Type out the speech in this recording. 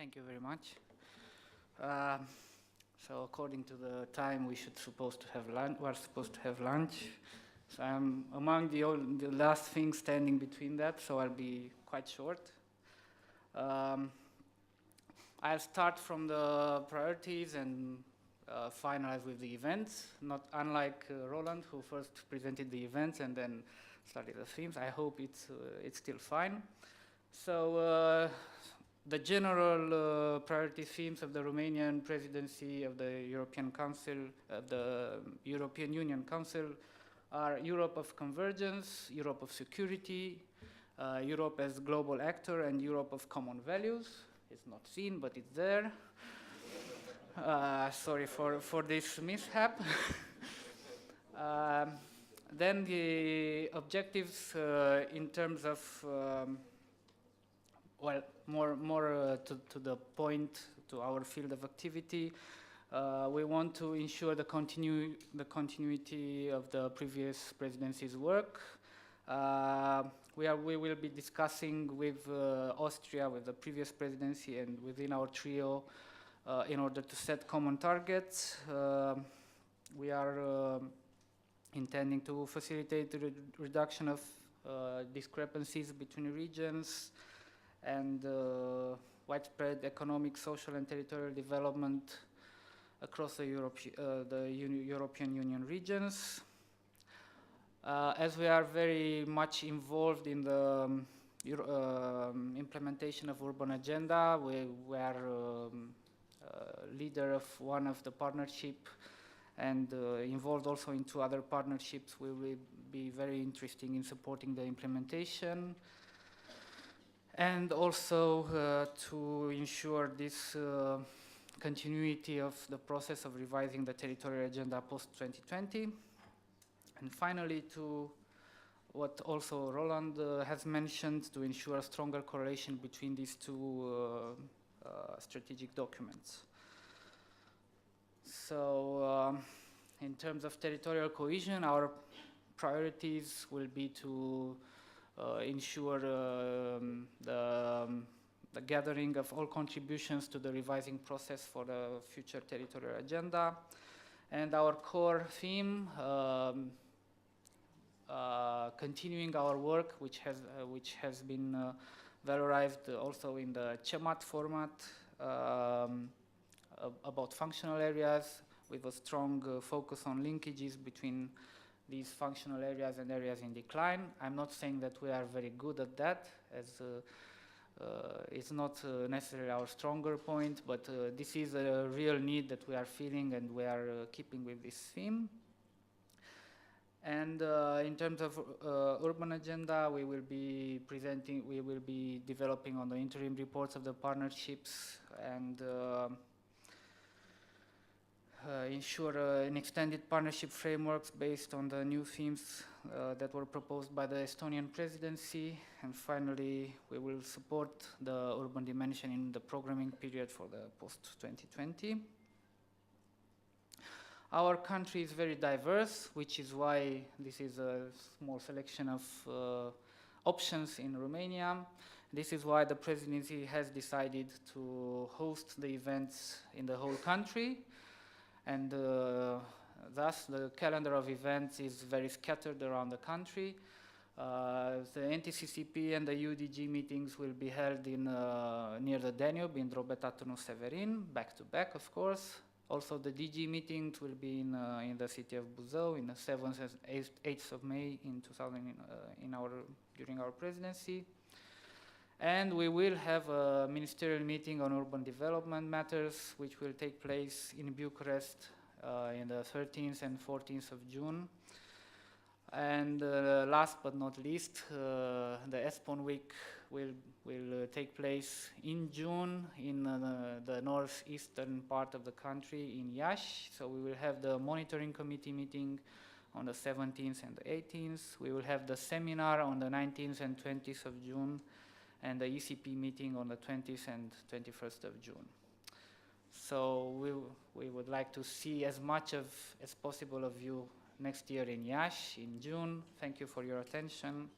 Thank you very much. So according to the time, we're supposed to have lunch. So I'm among the last thing standing between that, so I'll be quite short. I'll start from the priorities and finalize with the events, not unlike Roland, who first presented the events and then started the themes. I hope it's still fine. So the general priority themes of the Romanian presidency of the European Council, the European Union Council, are Europe of convergence, Europe of security, Europe as global actor, and Europe of common values. It's not seen, but it's there. Sorry for this mishap. Then the objectives in terms of, well, more to the point, to our field of activity. We want to ensure the continuity of the previous presidency's work. We will be discussing with Austria, with the previous presidency, and within our trio in order to set common targets. We are intending to facilitate the reduction of discrepancies between regions and widespread economic, social, and territorial development across the European Union regions. As we are very much involved in the implementation of urban agenda, we are leader of one of the partnership and involved also in two other partnerships. We will be very interested in supporting the implementation and also to ensure this continuity of the process of revising the territorial agenda post-2020. And finally, to what also Roland has mentioned, to ensure a stronger correlation between these two strategic documents. So in terms of territorial cohesion, our priorities will be to ensure the gathering of all contributions to the revising process for the future territorial agenda. And our core theme, continuing our work, which has been valorized also in the CEMAT format, about functional areas, with a strong focus on linkages between these functional areas and areas in decline. I'm not saying that we are very good at that, as it's not necessarily our stronger point, but this is a real need that we are feeling, and we are keeping with this theme. And in terms of urban agenda, we will be developing on the interim reports of the partnerships and ensure an extended partnership frameworks based on the new themes that were proposed by the Estonian presidency. And finally, we will support the urban dimension in the programming period for the post-2020. Our country is very diverse, which is why this is a small selection of options in Romania. This is why the presidency has decided to host the events in the whole country. And thus, the calendar of events is very scattered around the country. The NTCCP and the UDG meetings will be held in near the Danube, in Drobeta Turnul Severin, back to back, of course. Also, the DG meetings will be in the city of Buzău, in the 7th and 8th of May during our presidency. And we will have a ministerial meeting on urban development matters, which will take place in Bucharest in the 13th and 14th of June. And last but not least, the ESPON week will take place in June in the northeastern part of the country, in Iași. So we will have the monitoring committee meeting on the 17th and the 18th. We will have the seminar on the 19th and 20th of June, and the ECP meeting on the 20th and 21st of June. So we would like to see as much as possible of you next year in Iași in June. Thank you for your attention.